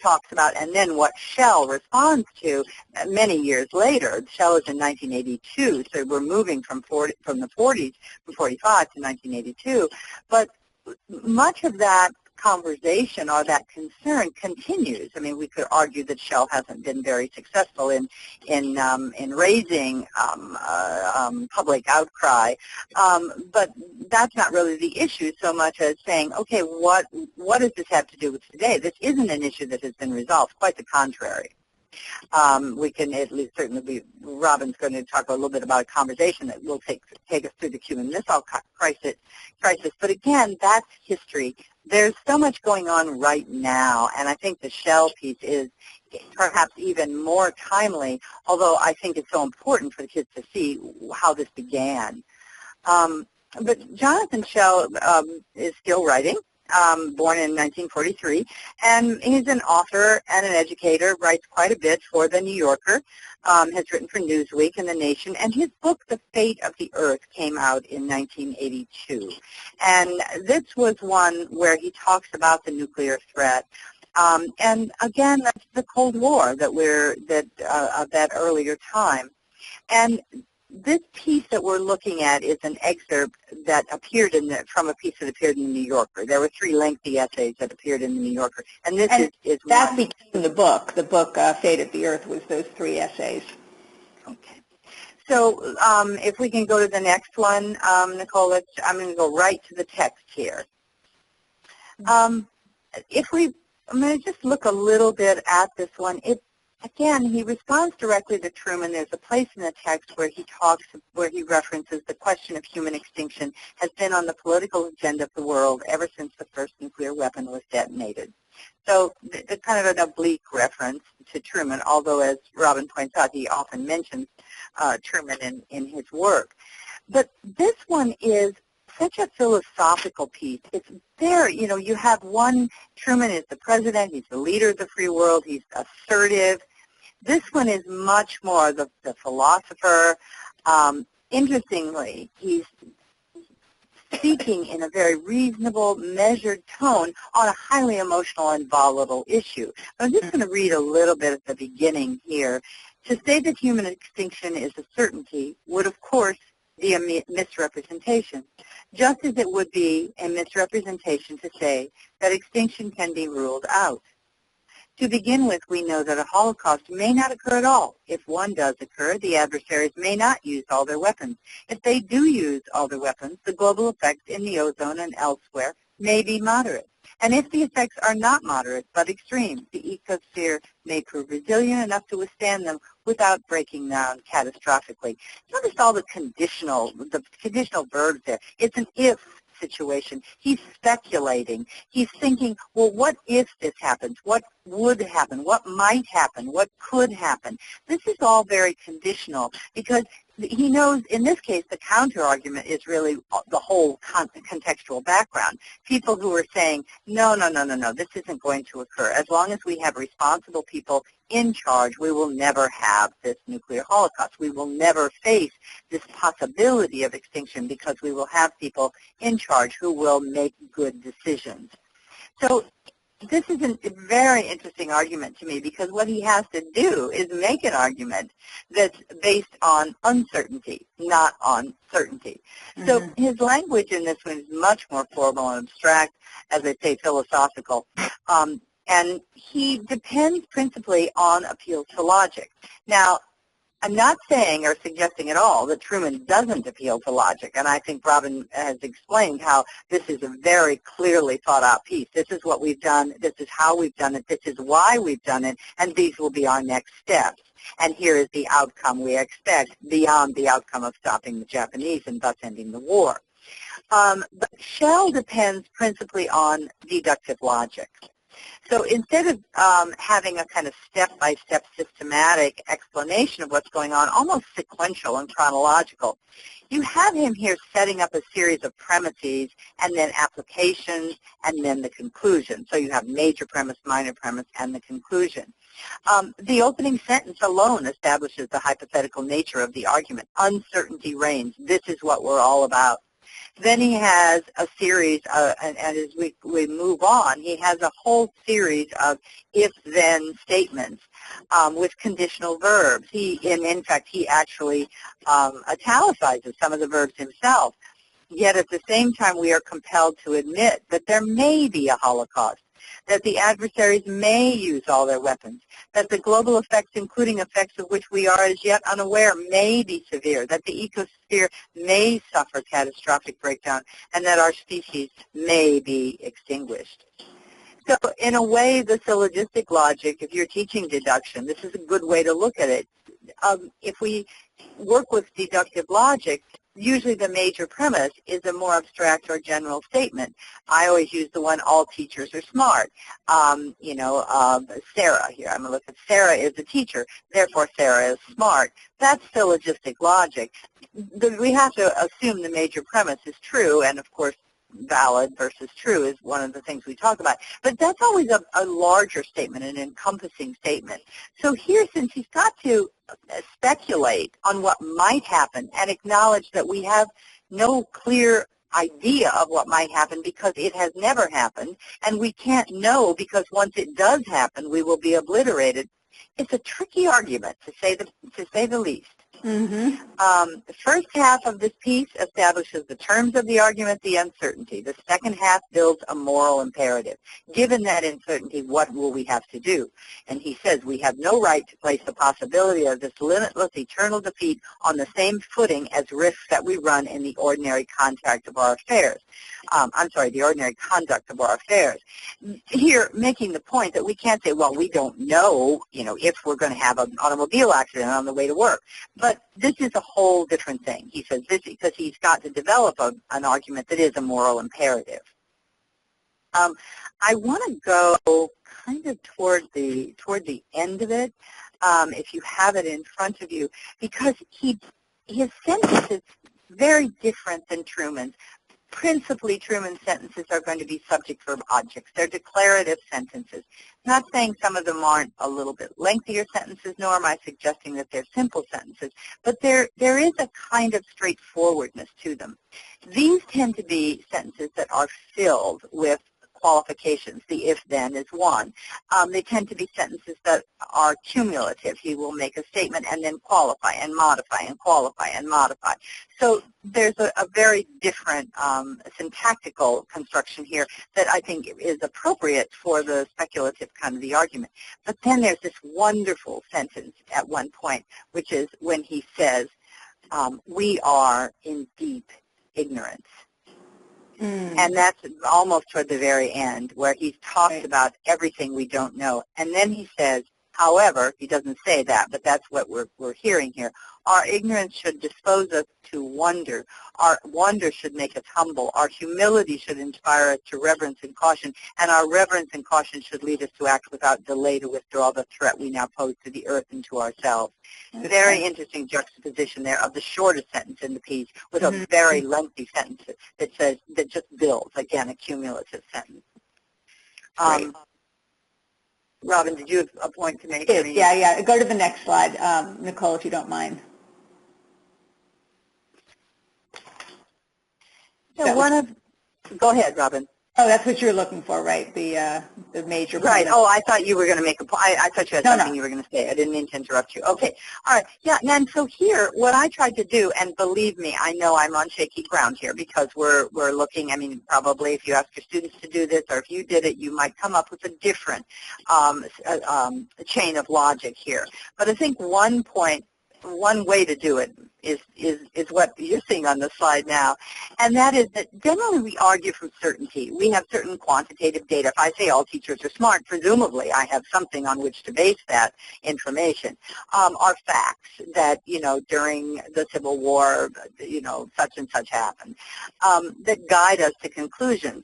[SPEAKER 5] talks about, and then what Shea responds to many years later. Shea is in 1982, so we're moving from the 40s, from 45 to 1982. But much of that conversation or that concern continues. I mean, we could argue that Shea hasn't been very successful in raising public outcry, but that's not really the issue so much as saying, okay, what does this have to do with today? This isn't an issue that has been resolved. Quite the contrary. We can at least certainly Robin's going to talk a little bit about a conversation that will take us through the Cuban Missile Crisis. But again, that's history. There's so much going on right now, and I think the Shea piece is perhaps even more timely, although I think it's so important for the kids to see how this began. But Jonathan Shea is still writing. Born in 1943, and he's an author and an educator, writes quite a bit for The New Yorker, has written for Newsweek and The Nation, and his book, The Fate of the Earth, came out in 1982. And this was one where he talks about the nuclear threat. And again, that's the Cold War of that earlier time. And this piece that we're looking at is an excerpt that appeared from a piece that appeared in the New Yorker. There were 3 lengthy essays that appeared in the New Yorker, and this is
[SPEAKER 2] that
[SPEAKER 5] one.
[SPEAKER 2] became the book. The book Fate of the Earth was those 3 essays.
[SPEAKER 5] Okay. So if we can go to the next one, Nicole, I'm going to go right to the text here. I'm going to just look a little bit at this one. Again, he responds directly to Truman. There's a place in the text where he references the question of human extinction has been on the political agenda of the world ever since the first nuclear weapon was detonated. So it's kind of an oblique reference to Truman, although, as Robin points out, he often mentions Truman in his work. But this one is such a philosophical piece. It's there, you have Truman is the president, he's the leader of the free world, he's assertive. This one is much more the philosopher. Interestingly, he's speaking in a very reasonable, measured tone on a highly emotional and volatile issue. I'm just going to read a little bit at the beginning here. To say that human extinction is a certainty would, of course, be a misrepresentation, just as it would be a misrepresentation to say that extinction can be ruled out. To begin with, we know that a Holocaust may not occur at all. If one does occur, the adversaries may not use all their weapons. If they do use all their weapons, the global effects in the ozone and elsewhere may be moderate. And if the effects are not moderate but extreme, the ecosphere may prove resilient enough to withstand them without breaking down catastrophically. Notice all the conditional verbs there. It's an if situation. He's speculating. He's thinking, well, what if this happens? What would happen? What might happen? What could happen? This is all very conditional because he knows, in this case, the counter-argument is really the whole contextual background. People who are saying, no, this isn't going to occur. As long as we have responsible people in charge, we will never have this nuclear holocaust. We will never face this possibility of extinction because we will have people in charge who will make good decisions. So this is a very interesting argument to me because what he has to do is make an argument that's based on uncertainty, not on certainty. So his language in this one is much more formal and abstract, as I say, philosophical. And he depends principally on appeals to logic. Now, I'm not saying or suggesting at all that Truman doesn't appeal to logic, and I think Robin has explained how this is a very clearly thought out piece. This is what we've done, this is how we've done it, this is why we've done it, and these will be our next steps. And here is the outcome we expect beyond the outcome of stopping the Japanese and thus ending the war. But Shell depends principally on deductive logic. So instead of having a kind of step-by-step systematic explanation of what's going on, almost sequential and chronological, you have him here setting up a series of premises and then applications and then the conclusion. So you have major premise, minor premise, and the conclusion. The opening sentence alone establishes the hypothetical nature of the argument. Uncertainty reigns. This is what we're all about. Then he has a series, and as we move on, he has a whole series of if-then statements with conditional verbs. In fact, he actually italicizes some of the verbs himself. Yet at the same time, we are compelled to admit that there may be a Holocaust, that the adversaries may use all their weapons, that the global effects, including effects of which we are as yet unaware, may be severe, that the ecosphere may suffer catastrophic breakdown, and that our species may be extinguished. So in a way, the syllogistic logic, if you're teaching deduction, this is a good way to look at it. If we work with deductive logic, usually the major premise is a more abstract or general statement. I always use the one, all teachers are smart. Sarah here, I'm going to look at Sarah is a teacher, therefore Sarah is smart. That's syllogistic logic. We have to assume the major premise is true, and of course valid versus true is one of the things we talk about. But that's always a larger statement, an encompassing statement. So here, since he's got to speculate on what might happen and acknowledge that we have no clear idea of what might happen because it has never happened, and we can't know because once it does happen, we will be obliterated, it's a tricky argument, to say the least. The first half of this piece establishes the terms of the argument, the uncertainty. The second half builds a moral imperative. Given that uncertainty, what will we have to do? And he says we have no right to place the possibility of this limitless eternal defeat on the same footing as risks that we run in the ordinary contact of our affairs. The ordinary conduct of our affairs. Here, making the point that we can't say, well, we don't know, if we're going to have an automobile accident on the way to work. But this is a whole different thing. He says this because he's got to develop an argument that is a moral imperative. I want to go kind of toward the end of it, if you have it in front of you, because his sentence is very different than Truman's. Principally, Truman's sentences are going to be subject-verb objects. They're declarative sentences. Not saying some of them aren't a little bit lengthier sentences, nor am I suggesting that they're simple sentences, but there is a kind of straightforwardness to them. These tend to be sentences that are filled with qualifications. The if-then is one. They tend to be sentences that are cumulative. He will make a statement and then qualify and modify and qualify and modify. So there's a very different syntactical construction here that I think is appropriate for the speculative kind of the argument. But then there's this wonderful sentence at one point, which is when he says, we are in deep ignorance. And that's almost toward the very end, where he's talked about everything we don't know. And then he says, However, he doesn't say that, but that's what we're hearing here. Our ignorance should dispose us to wonder. Our wonder should make us humble. Our humility should inspire us to reverence and caution, and our reverence and caution should lead us to act without delay to withdraw the threat we now pose to the earth and to ourselves. Very interesting juxtaposition there of the shortest sentence in the piece with a very lengthy sentence that just builds, again, a cumulative sentence. Robin, did you have a point to make?
[SPEAKER 2] Yeah. Go to the next slide, Nicole, if you don't mind.
[SPEAKER 5] Yeah, go ahead, Robin.
[SPEAKER 2] Oh, that's what you're looking for, right? The major.
[SPEAKER 5] Right. Oh, I thought you were going to make a point. I thought you had something you were going to say. I didn't mean to interrupt you. Okay. All right. Yeah. And so here, what I tried to do, and believe me, I know I'm on shaky ground here because we're looking. I mean, probably if you ask your students to do this, or if you did it, you might come up with a different chain of logic here. But I think one way to do it is what you're seeing on the slide now, and that is that generally we argue from certainty. We have certain quantitative data. If I say all teachers are smart, presumably I have something on which to base that information. Are facts that, during the Civil War, such and such happened, that guide us to conclusions.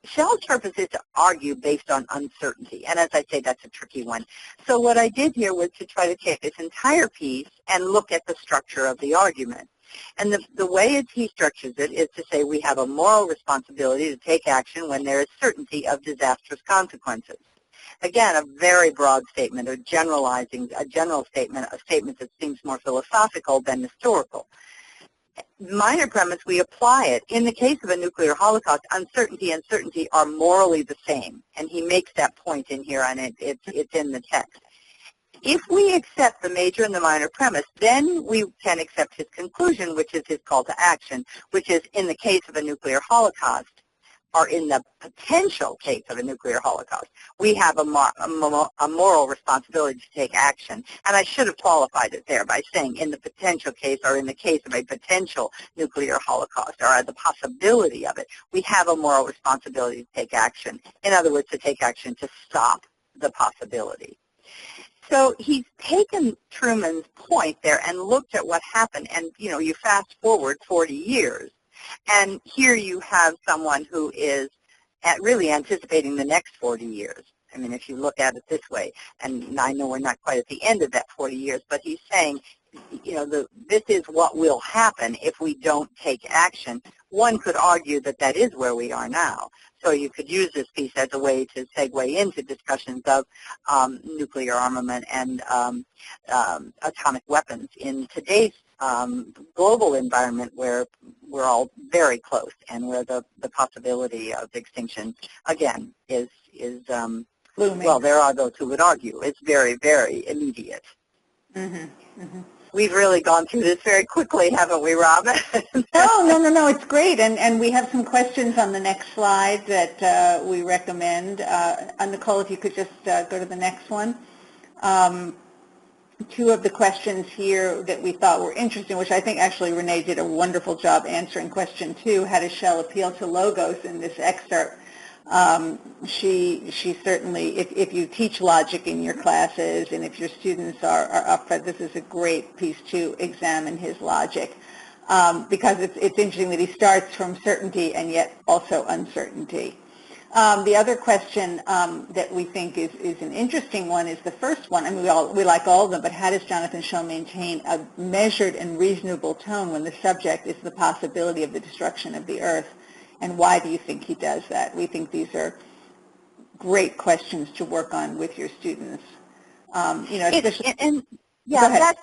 [SPEAKER 5] Shell's purpose is to argue based on uncertainty, and as I say, that's a tricky one. So what I did here was to try to take this entire piece and look at the structure of the argument. And the way he structures it is to say we have a moral responsibility to take action when there is certainty of disastrous consequences. Again, a very broad statement, or a general statement, a statement that seems more philosophical than historical. Minor premise, we apply it. In the case of a nuclear holocaust, uncertainty and certainty are morally the same. And he makes that point in here, and it's in the text. If we accept the major and the minor premise, then we can accept his conclusion, which is his call to action, which is in the case of a nuclear holocaust, or in the potential case of a nuclear holocaust, we have a moral responsibility to take action. And I should have qualified it there by saying in the potential case, or in the case of a potential nuclear holocaust, or the possibility of it, we have a moral responsibility to take action. In other words, to take action to stop the possibility. So he's taken Truman's point there and looked at what happened, and you fast forward 40 years. And here you have someone who is really anticipating the next 40 years. I mean, if you look at it this way, and I know we're not quite at the end of that 40 years, but he's saying, this is what will happen if we don't take action. One could argue that that is where we are now. So you could use this piece as a way to segue into discussions of nuclear armament and atomic weapons in today's global environment, where we're all very close and where the possibility of extinction, again, is
[SPEAKER 2] looming.
[SPEAKER 5] Well, there are those who would argue it's very, very immediate. We've really gone through this very quickly, haven't we, Robin?
[SPEAKER 2] No, it's great. And we have some questions on the next slide that we recommend. Nicole, if you could just go to the next one. Two of the questions here that we thought were interesting, which I think actually Renee did a wonderful job answering. Question 2, how does Shell appeal to logos in this excerpt? She certainly, if you teach logic in your classes and if your students are up for it, this is a great piece to examine his logic, because it's interesting that he starts from certainty and yet also uncertainty. The other question that we think is an interesting one is the first one. I mean, we like all of them, but how does Jonathan Shell maintain a measured and reasonable tone when the subject is the possibility of the destruction of the earth? And why do you think he does that? We think these are great questions to work on with your students.
[SPEAKER 5] That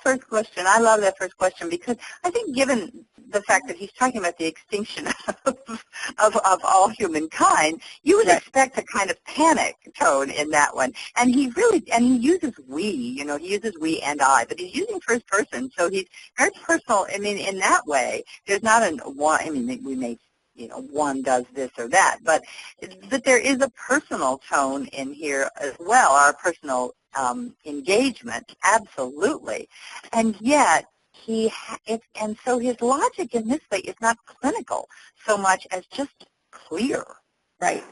[SPEAKER 5] first question, I love that first question, because I think given the fact that he's talking about the extinction of all humankind, you would expect a kind of panic tone in that one. And he uses we, he uses we and I, but he's using first person, so he's very personal. I mean, in that way, there's not we may, one does this or that, but there is a personal tone in here as well, or a personal engagement, absolutely. And yet, so his logic in this way is not clinical so much as just clear.
[SPEAKER 2] Right.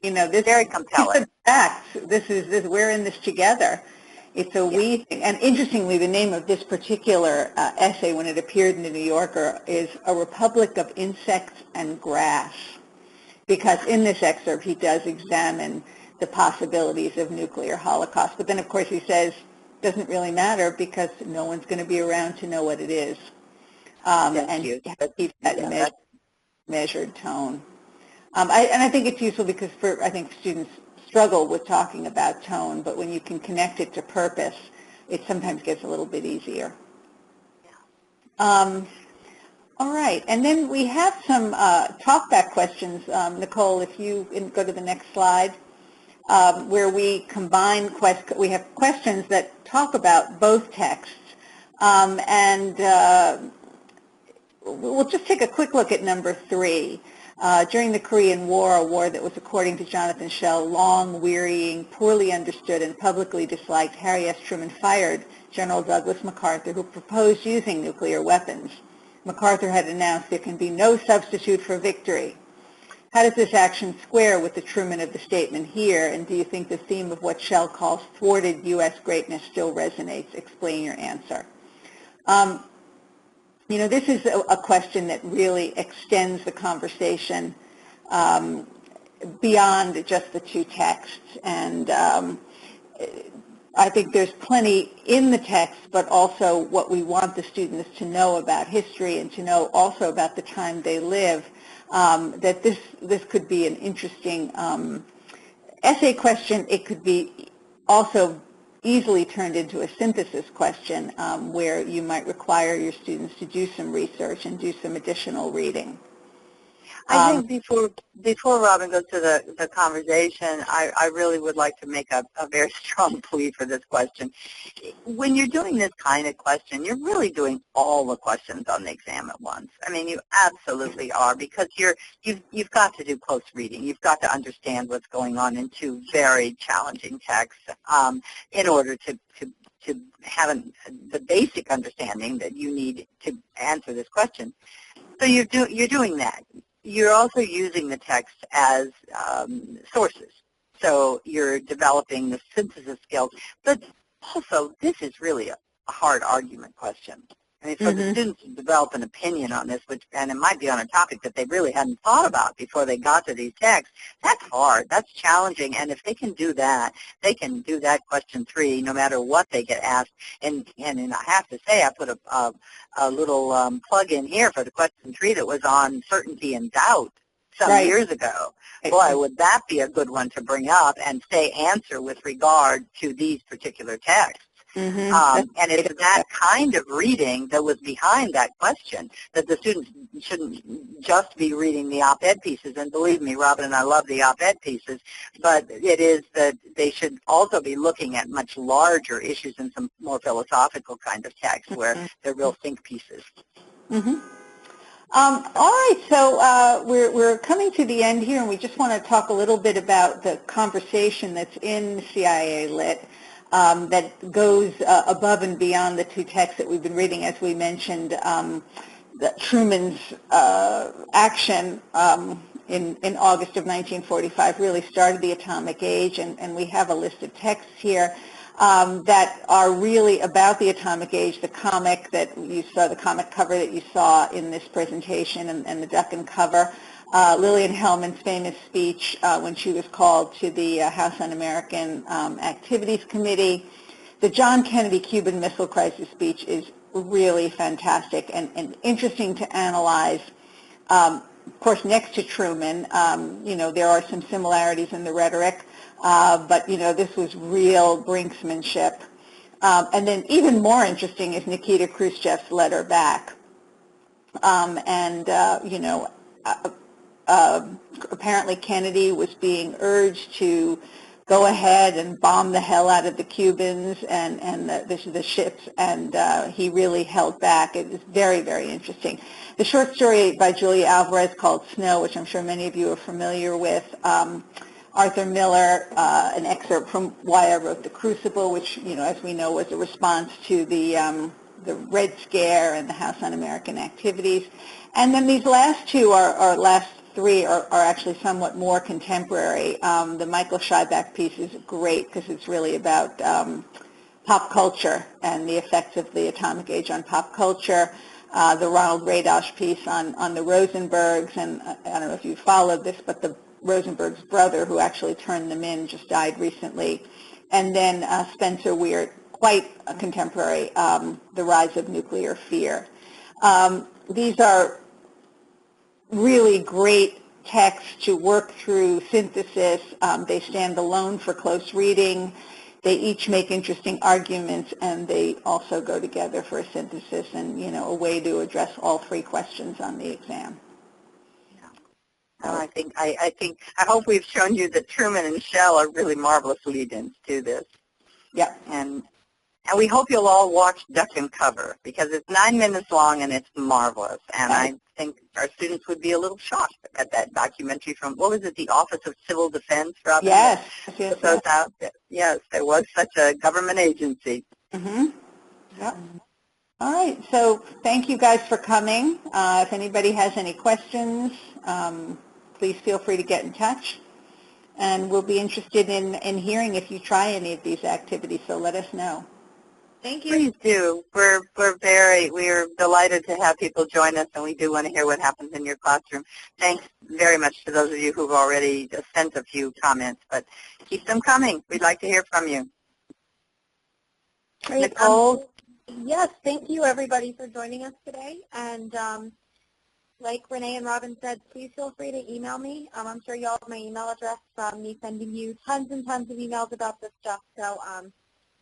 [SPEAKER 5] This very compelling.
[SPEAKER 2] Facts. We're in this together. It's a we thing. And interestingly, the name of this particular essay, when it appeared in the New Yorker, is A Republic of Insects and Grass, because in this excerpt he does examine the possibilities of nuclear holocaust. But then, of course, he says it doesn't really matter because no one's going to be around to know what it is. And you have to keep that measured tone. And I think it's useful because I think students struggle with talking about tone, but when you can connect it to purpose, it sometimes gets a little bit easier. All right, and then we have some talkback questions. Nicole, if you go to the next slide, where we combine we have questions that talk about both texts, and we'll just take a quick look at number 3. During the Korean War, a war that was, according to Jonathan Schell, long, wearying, poorly understood, and publicly disliked, Harry S. Truman fired General Douglas MacArthur, who proposed using nuclear weapons. MacArthur had announced there can be no substitute for victory. How does this action square with the Truman of the statement here, and do you think the theme of what Schell calls thwarted U.S. greatness still resonates? Explain your answer. You know, this is a question that really extends the conversation beyond just the two texts, and I think there's plenty in the text, but also what we want the students to know about history and to know also about the time they live, that this could be an interesting essay question. It could be also easily turned into a synthesis question where you might require your students to do some research and do some additional reading.
[SPEAKER 5] I think before Robin goes to the conversation, I really would like to make a very strong plea for this question. When you're doing this kind of question, you're really doing all the questions on the exam at once. I mean, you absolutely are, because you've got to do close reading. You've got to understand what's going on in two very challenging texts in order to have the basic understanding that you need to answer this question. So you're doing that. You're also using the text as sources. So you're developing the synthesis skills. But also, this is really a hard argument question. I mean, for the students to develop an opinion on this, and it might be on a topic that they really hadn't thought about before they got to these texts, that's hard. That's challenging. And if they can do that, they can do that question 3 no matter what they get asked. And I have to say, I put a little plug in here for the question 3 that was on certainty and doubt some years ago. Boy, would that be a good one to bring up and say answer with regard to these particular texts. And it's that kind of reading that was behind that question, that the students shouldn't just be reading the op-ed pieces. And believe me, Robin and I love the op-ed pieces, but it is that they should also be looking at much larger issues in some more philosophical kind of texts where they're real think pieces.
[SPEAKER 2] All right, so we're coming to the end here, and we just want to talk a little bit about the conversation that's in CIA Lit. That goes above and beyond the two texts that we've been reading. As we mentioned, Truman's action in August of 1945 really started the atomic age, and we have a list of texts here that are really about the atomic age. The comic that you saw, the comic cover that you saw in this presentation, and the duck and cover. Lillian Hellman's famous speech when she was called to the House Un-American Activities Committee. The John Kennedy Cuban Missile Crisis speech is really fantastic and interesting to analyze. Of course, next to Truman, you know, there are some similarities in the rhetoric, but, you know, this was real brinksmanship. And then even more interesting is Nikita Khrushchev's letter back. You know, apparently Kennedy was being urged to go ahead and bomb the hell out of the Cubans and the ships, and he really held back. It was very, very interesting. The short story by Julia Alvarez called Snow, which I'm sure many of you are familiar with, Arthur Miller, an excerpt from Why I Wrote the Crucible, which, you know, as we know, was a response to the Red Scare and the House Un-American Activities. And then these last two last 3 are actually somewhat more contemporary. The Michael Scheiback piece is great because it's really about pop culture and the effects of the atomic age on pop culture. The Ronald Radosh piece on the Rosenbergs, and I don't know if you followed this, but the Rosenberg's brother, who actually turned them in, just died recently. And then Spencer Weir, quite a contemporary, The Rise of Nuclear Fear. These are really great texts to work through synthesis. They stand alone for close reading. They each make interesting arguments, and they also go together for a synthesis and, you know, a way to address all three questions on the exam.
[SPEAKER 5] I hope we've shown you that Truman and Shell are really marvelous lead-ins to this.
[SPEAKER 2] Yeah.
[SPEAKER 5] And we hope you'll all watch Duck and Cover, because it's 9 minutes long and it's marvelous. And I think our students would be a little shocked at that documentary from, what was it, the Office of Civil Defense, Robin?
[SPEAKER 2] Yes.
[SPEAKER 5] Yes, there was such a government agency.
[SPEAKER 2] Mm-hmm. Yep. All right, so thank you guys for coming. If anybody has any questions, please feel free to get in touch. And we'll be interested in hearing if you try any of these activities, so let us know.
[SPEAKER 3] Thank you.
[SPEAKER 5] Please do. We're delighted to have people join us, and we do want to hear what happens in your classroom. Thanks very much to those of you who've already sent a few comments, but keep them coming. We'd like to hear from you.
[SPEAKER 3] Great.
[SPEAKER 5] Nicole?
[SPEAKER 3] Yes, thank you everybody for joining us today. And like Renee and Robin said, please feel free to email me. I'm sure you all have my email address from me sending you tons and tons of emails about this stuff. So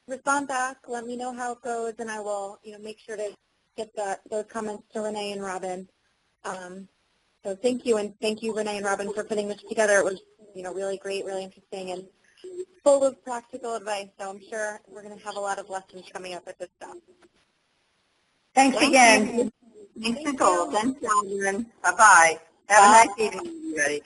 [SPEAKER 3] respond back, let me know how it goes, and I will, make sure to get those comments to Renee and Robin. So thank you, and thank you, Renee and Robin, for putting this together. It was, really great, really interesting, and full of practical advice. So I'm sure we're going to have a lot of lessons coming up with this stuff.
[SPEAKER 2] Thanks again.
[SPEAKER 5] Thanks, Nicole. Thanks, Alvin. Bye-bye. Have a nice evening, everybody.